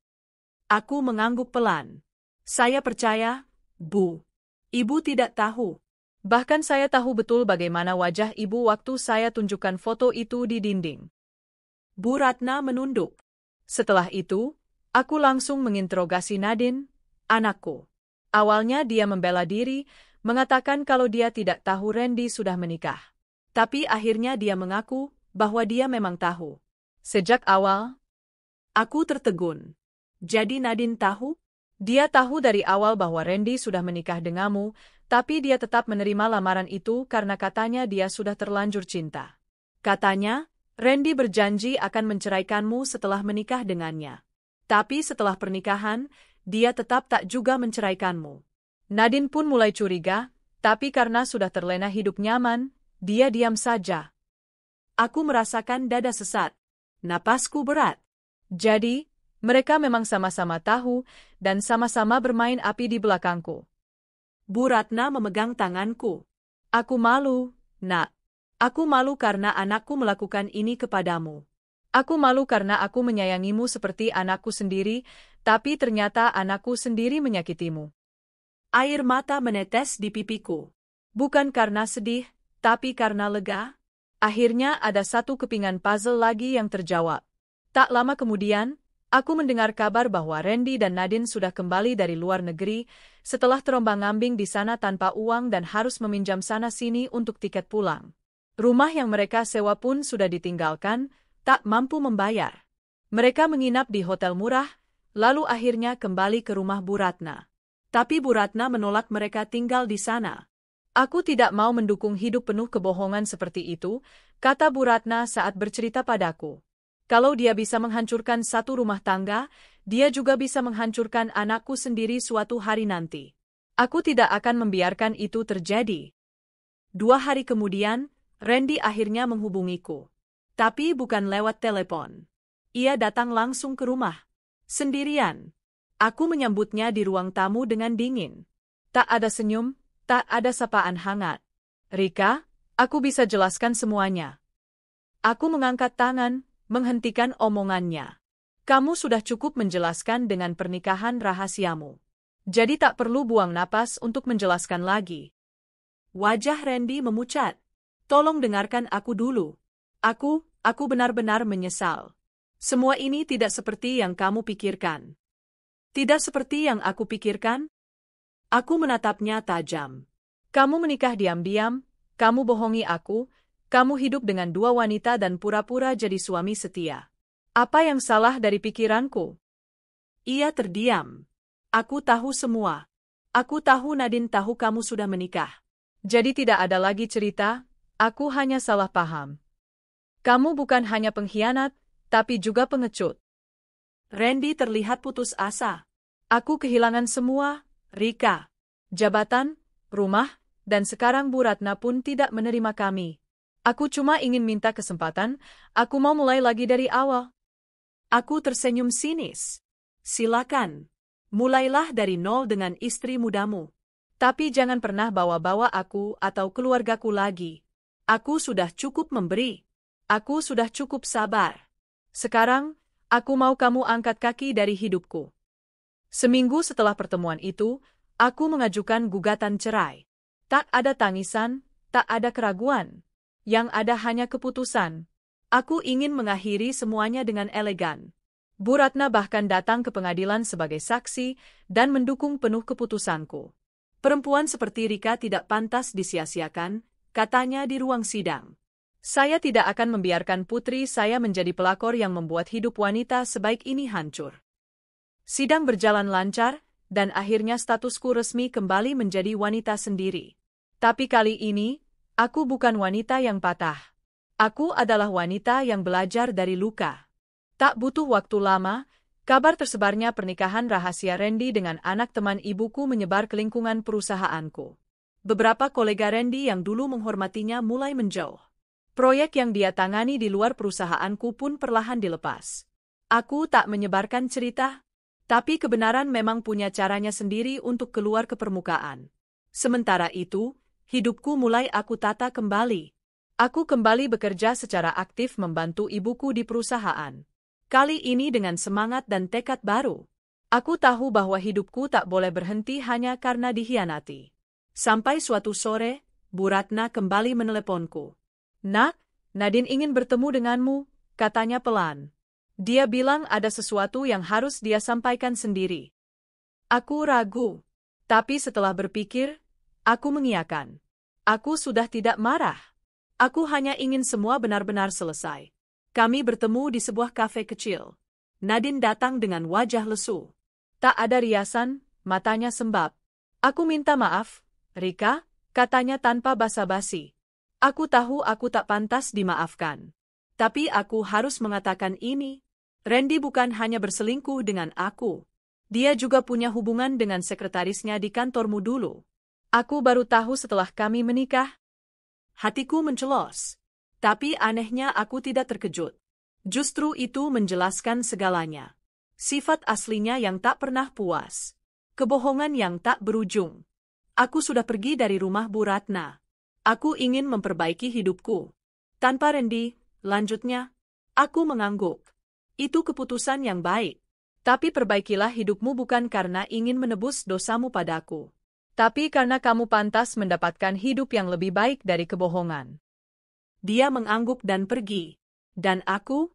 Aku mengangguk pelan. Saya percaya, Bu. Ibu tidak tahu. Bahkan saya tahu betul bagaimana wajah ibu waktu saya tunjukkan foto itu di dinding. Bu Ratna menunduk. Setelah itu, aku langsung menginterogasi Nadine, anakku. Awalnya dia membela diri, mengatakan kalau dia tidak tahu Randy sudah menikah. Tapi akhirnya dia mengaku bahwa dia memang tahu. Sejak awal, aku tertegun. Jadi Nadine tahu? Dia tahu dari awal bahwa Randy sudah menikah denganmu, tapi dia tetap menerima lamaran itu karena katanya dia sudah terlanjur cinta. Katanya, Randy berjanji akan menceraikanmu setelah menikah dengannya. Tapi setelah pernikahan, dia tetap tak juga menceraikanmu. Nadine pun mulai curiga, tapi karena sudah terlena hidup nyaman, dia diam saja. Aku merasakan dada sesat. Napasku berat. Jadi, mereka memang sama-sama tahu dan sama-sama bermain api di belakangku. Bu Ratna memegang tanganku. Aku malu, Nak. Aku malu karena anakku melakukan ini kepadamu. Aku malu karena aku menyayangimu seperti anakku sendiri, tapi ternyata anakku sendiri menyakitimu. Air mata menetes di pipiku. Bukan karena sedih, tapi karena lega. Akhirnya ada satu kepingan puzzle lagi yang terjawab. Tak lama kemudian, aku mendengar kabar bahwa Randy dan Nadine sudah kembali dari luar negeri setelah terombang-ambing di sana tanpa uang dan harus meminjam sana-sini untuk tiket pulang. Rumah yang mereka sewa pun sudah ditinggalkan, tak mampu membayar. Mereka menginap di hotel murah, lalu akhirnya kembali ke rumah Bu Ratna. Tapi Bu Ratna menolak mereka tinggal di sana. Aku tidak mau mendukung hidup penuh kebohongan seperti itu, kata Bu Ratna saat bercerita padaku. Kalau dia bisa menghancurkan satu rumah tangga, dia juga bisa menghancurkan anakku sendiri suatu hari nanti. Aku tidak akan membiarkan itu terjadi. 2 hari kemudian, Randy akhirnya menghubungiku. Tapi bukan lewat telepon. Ia datang langsung ke rumah. Sendirian. Aku menyambutnya di ruang tamu dengan dingin. Tak ada senyum, tak ada sapaan hangat. Rika, aku bisa jelaskan semuanya. Aku mengangkat tangan, menghentikan omongannya. Kamu sudah cukup menjelaskan dengan pernikahan rahasiamu. Jadi tak perlu buang napas untuk menjelaskan lagi. Wajah Randy memucat. Tolong dengarkan aku dulu. Aku benar-benar menyesal. Semua ini tidak seperti yang kamu pikirkan. Tidak seperti yang aku pikirkan? Aku menatapnya tajam. Kamu menikah diam-diam, kamu bohongi aku, kamu hidup dengan 2 wanita dan pura-pura jadi suami setia. Apa yang salah dari pikiranku? Ia terdiam. Aku tahu semua. Aku tahu Nadine tahu kamu sudah menikah. Jadi tidak ada lagi cerita, aku hanya salah paham. Kamu bukan hanya pengkhianat, tapi juga pengecut. Randy terlihat putus asa. Aku kehilangan semua, Rika. Jabatan, rumah, dan sekarang Bu Ratna pun tidak menerima kami. Aku cuma ingin minta kesempatan, aku mau mulai lagi dari awal. Aku tersenyum sinis. Silakan. Mulailah dari nol dengan istri mudamu. Tapi jangan pernah bawa-bawa aku atau keluargaku lagi. Aku sudah cukup memberi. Aku sudah cukup sabar. Sekarang, aku mau kamu angkat kaki dari hidupku. Seminggu setelah pertemuan itu, aku mengajukan gugatan cerai. Tak ada tangisan, tak ada keraguan. Yang ada hanya keputusan. Aku ingin mengakhiri semuanya dengan elegan. Bu Ratna bahkan datang ke pengadilan sebagai saksi dan mendukung penuh keputusanku. Perempuan seperti Rika tidak pantas disia-siakan, katanya di ruang sidang. Saya tidak akan membiarkan putri saya menjadi pelakor yang membuat hidup wanita sebaik ini hancur. Sidang berjalan lancar, dan akhirnya statusku resmi kembali menjadi wanita sendiri. Tapi kali ini, aku bukan wanita yang patah. Aku adalah wanita yang belajar dari luka. Tak butuh waktu lama, kabar tersebarnya pernikahan rahasia Randy dengan anak teman ibuku menyebar ke lingkungan perusahaanku. Beberapa kolega Randy yang dulu menghormatinya mulai menjauh. Proyek yang dia tangani di luar perusahaanku pun perlahan dilepas. Aku tak menyebarkan cerita, tapi kebenaran memang punya caranya sendiri untuk keluar ke permukaan. Sementara itu, hidupku mulai aku tata kembali. Aku kembali bekerja secara aktif membantu ibuku di perusahaan. Kali ini dengan semangat dan tekad baru. Aku tahu bahwa hidupku tak boleh berhenti hanya karena dikhianati. Sampai suatu sore, Bu Ratna kembali meneleponku. Nak, Nadine ingin bertemu denganmu, katanya pelan. Dia bilang ada sesuatu yang harus dia sampaikan sendiri. Aku ragu. Tapi setelah berpikir, aku mengiyakan. Aku sudah tidak marah. Aku hanya ingin semua benar-benar selesai. Kami bertemu di sebuah kafe kecil. Nadine datang dengan wajah lesu. Tak ada riasan, matanya sembab. Aku minta maaf, Rika, katanya tanpa basa-basi. Aku tahu aku tak pantas dimaafkan. Tapi aku harus mengatakan ini. Randy bukan hanya berselingkuh dengan aku. Dia juga punya hubungan dengan sekretarisnya di kantormu dulu. Aku baru tahu setelah kami menikah. Hatiku mencelos. Tapi anehnya aku tidak terkejut. Justru itu menjelaskan segalanya. Sifat aslinya yang tak pernah puas. Kebohongan yang tak berujung. Aku sudah pergi dari rumah Bu Ratna. Aku ingin memperbaiki hidupku. Tanpa Randy, lanjutnya, aku mengangguk. Itu keputusan yang baik. Tapi perbaikilah hidupmu bukan karena ingin menebus dosamu padaku. Tapi karena kamu pantas mendapatkan hidup yang lebih baik dari kebohongan. Dia mengangguk dan pergi. Dan aku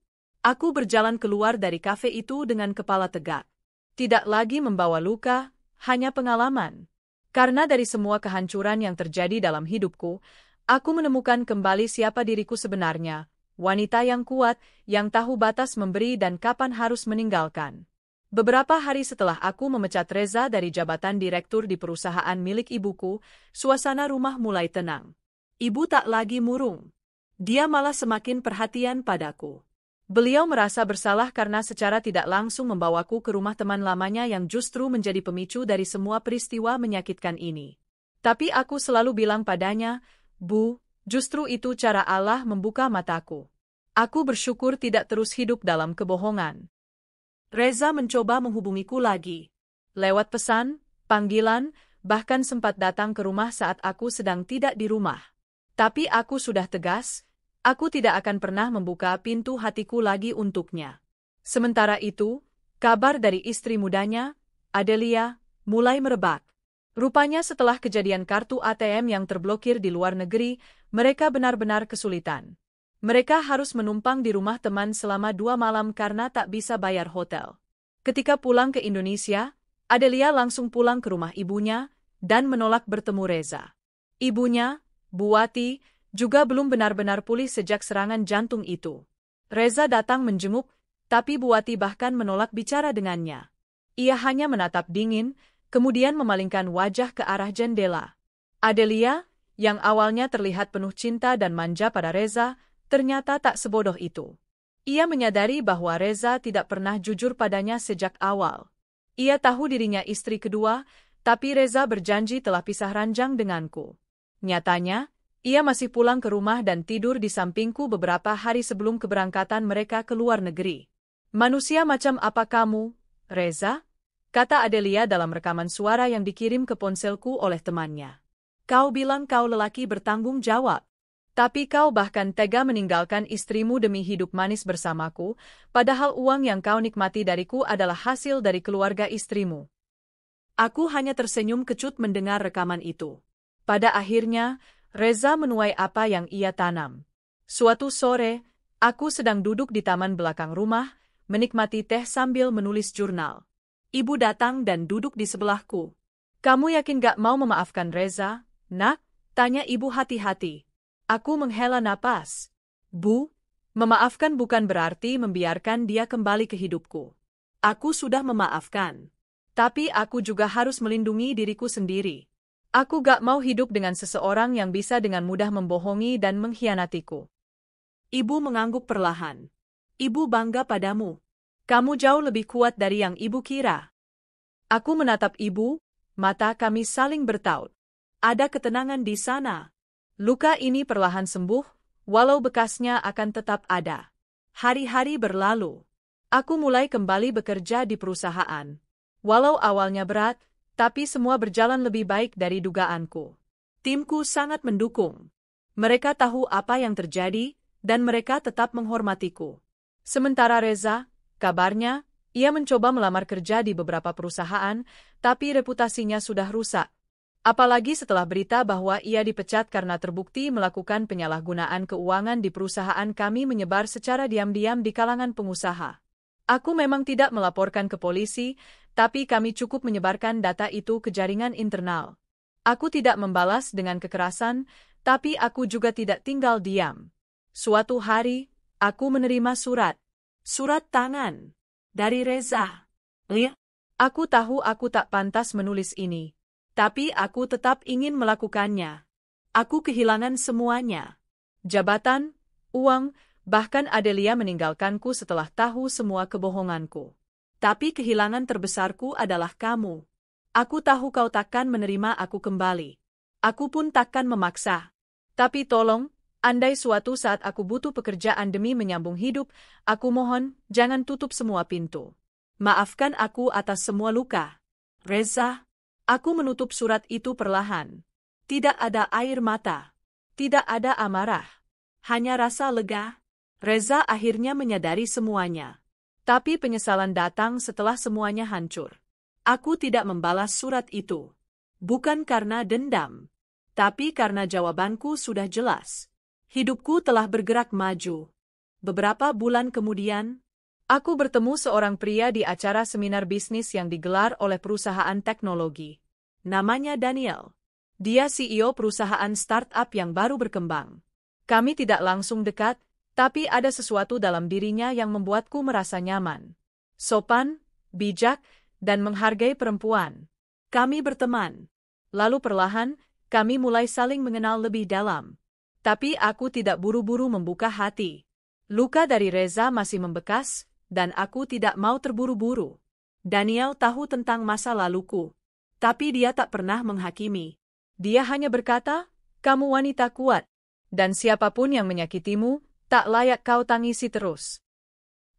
berjalan keluar dari kafe itu dengan kepala tegak. Tidak lagi membawa luka, hanya pengalaman. Karena dari semua kehancuran yang terjadi dalam hidupku, aku menemukan kembali siapa diriku sebenarnya. Wanita yang kuat, yang tahu batas memberi dan kapan harus meninggalkan. Beberapa hari setelah aku memecat Reza dari jabatan direktur di perusahaan milik ibuku, suasana rumah mulai tenang. Ibu tak lagi murung. Dia malah semakin perhatian padaku. Beliau merasa bersalah karena secara tidak langsung membawaku ke rumah teman lamanya yang justru menjadi pemicu dari semua peristiwa menyakitkan ini. Tapi aku selalu bilang padanya, Bu, justru itu cara Allah membuka mataku. Aku bersyukur tidak terus hidup dalam kebohongan. Reza mencoba menghubungiku lagi. Lewat pesan, panggilan, bahkan sempat datang ke rumah saat aku sedang tidak di rumah. Tapi aku sudah tegas, aku tidak akan pernah membuka pintu hatiku lagi untuknya. Sementara itu, kabar dari istri mudanya, Adelia, mulai merebak. Rupanya setelah kejadian kartu ATM yang terblokir di luar negeri, mereka benar-benar kesulitan. Mereka harus menumpang di rumah teman selama 2 malam karena tak bisa bayar hotel. Ketika pulang ke Indonesia, Adelia langsung pulang ke rumah ibunya dan menolak bertemu Reza. Ibunya, Buwati, juga belum benar-benar pulih sejak serangan jantung itu. Reza datang menjenguk, tapi Buwati bahkan menolak bicara dengannya. Ia hanya menatap dingin, kemudian memalingkan wajah ke arah jendela. Adelia, yang awalnya terlihat penuh cinta dan manja pada Reza, ternyata tak sebodoh itu. Ia menyadari bahwa Reza tidak pernah jujur padanya sejak awal. Ia tahu dirinya istri kedua, tapi Reza berjanji telah pisah ranjang denganku. Nyatanya, ia masih pulang ke rumah dan tidur di sampingku beberapa hari sebelum keberangkatan mereka ke luar negeri. Manusia macam apa kamu, Reza? Kata Adelia dalam rekaman suara yang dikirim ke ponselku oleh temannya. Kau bilang kau lelaki bertanggung jawab. Tapi kau bahkan tega meninggalkan istrimu demi hidup manis bersamaku, padahal uang yang kau nikmati dariku adalah hasil dari keluarga istrimu. Aku hanya tersenyum kecut mendengar rekaman itu. Pada akhirnya, Reza menuai apa yang ia tanam. Suatu sore, aku sedang duduk di taman belakang rumah, menikmati teh sambil menulis jurnal. Ibu datang dan duduk di sebelahku. Kamu yakin gak mau memaafkan Reza, Nak? Tanya ibu hati-hati. Aku menghela napas. Bu, memaafkan bukan berarti membiarkan dia kembali ke hidupku. Aku sudah memaafkan. Tapi aku juga harus melindungi diriku sendiri. Aku gak mau hidup dengan seseorang yang bisa dengan mudah membohongi dan mengkhianatiku. Ibu mengangguk perlahan. Ibu bangga padamu. Kamu jauh lebih kuat dari yang ibu kira. Aku menatap ibu, mata kami saling bertaut. Ada ketenangan di sana. Luka ini perlahan sembuh, walau bekasnya akan tetap ada. Hari-hari berlalu. Aku mulai kembali bekerja di perusahaan. Walau awalnya berat, tapi semua berjalan lebih baik dari dugaanku. Timku sangat mendukung. Mereka tahu apa yang terjadi, dan mereka tetap menghormatiku. Sementara Reza, kabarnya, ia mencoba melamar kerja di beberapa perusahaan, tapi reputasinya sudah rusak. Apalagi setelah berita bahwa ia dipecat karena terbukti melakukan penyalahgunaan keuangan di perusahaan kami menyebar secara diam-diam di kalangan pengusaha. Aku memang tidak melaporkan ke polisi, tapi kami cukup menyebarkan data itu ke jaringan internal. Aku tidak membalas dengan kekerasan, tapi aku juga tidak tinggal diam. Suatu hari, aku menerima surat. Surat tangan. Dari Reza. Ya? Aku tahu aku tak pantas menulis ini. Tapi aku tetap ingin melakukannya. Aku kehilangan semuanya. Jabatan, uang, bahkan Adelia meninggalkanku setelah tahu semua kebohonganku. Tapi kehilangan terbesarku adalah kamu. Aku tahu kau takkan menerima aku kembali. Aku pun takkan memaksa. Tapi tolong, andai suatu saat aku butuh pekerjaan demi menyambung hidup, aku mohon, jangan tutup semua pintu. Maafkan aku atas semua luka. Reza, aku menutup surat itu perlahan. Tidak ada air mata. Tidak ada amarah. Hanya rasa lega. Reza akhirnya menyadari semuanya. Tapi penyesalan datang setelah semuanya hancur. Aku tidak membalas surat itu. Bukan karena dendam. Tapi karena jawabanku sudah jelas. Hidupku telah bergerak maju. Beberapa bulan kemudian, aku bertemu seorang pria di acara seminar bisnis yang digelar oleh perusahaan teknologi. Namanya Daniel. Dia CEO perusahaan startup yang baru berkembang. Kami tidak langsung dekat, tapi ada sesuatu dalam dirinya yang membuatku merasa nyaman. Sopan, bijak, dan menghargai perempuan. Kami berteman. Lalu perlahan, kami mulai saling mengenal lebih dalam. Tapi aku tidak buru-buru membuka hati. Luka dari Reza masih membekas, dan aku tidak mau terburu-buru. Daniel tahu tentang masa laluku. Tapi dia tak pernah menghakimi. Dia hanya berkata, kamu wanita kuat, dan siapapun yang menyakitimu, tak layak kau tangisi terus.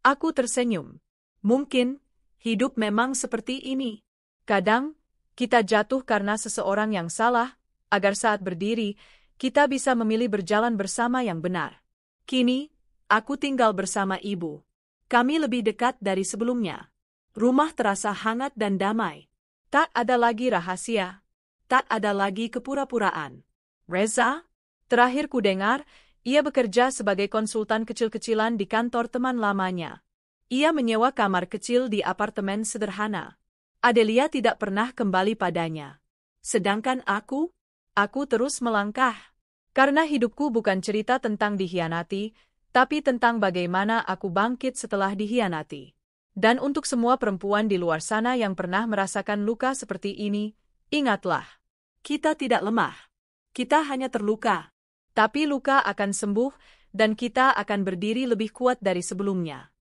Aku tersenyum. Mungkin, hidup memang seperti ini. Kadang, kita jatuh karena seseorang yang salah, agar saat berdiri, kita bisa memilih berjalan bersama yang benar. Kini, aku tinggal bersama ibu. Kami lebih dekat dari sebelumnya. Rumah terasa hangat dan damai. Tak ada lagi rahasia. Tak ada lagi kepura-puraan. Reza, terakhir ku dengar, ia bekerja sebagai konsultan kecil-kecilan di kantor teman lamanya. Ia menyewa kamar kecil di apartemen sederhana. Adelia tidak pernah kembali padanya. Sedangkan aku terus melangkah. Karena hidupku bukan cerita tentang dikhianati, tapi tentang bagaimana aku bangkit setelah dikhianati. Dan untuk semua perempuan di luar sana yang pernah merasakan luka seperti ini, ingatlah. Kita tidak lemah. Kita hanya terluka. Tapi luka akan sembuh, dan kita akan berdiri lebih kuat dari sebelumnya.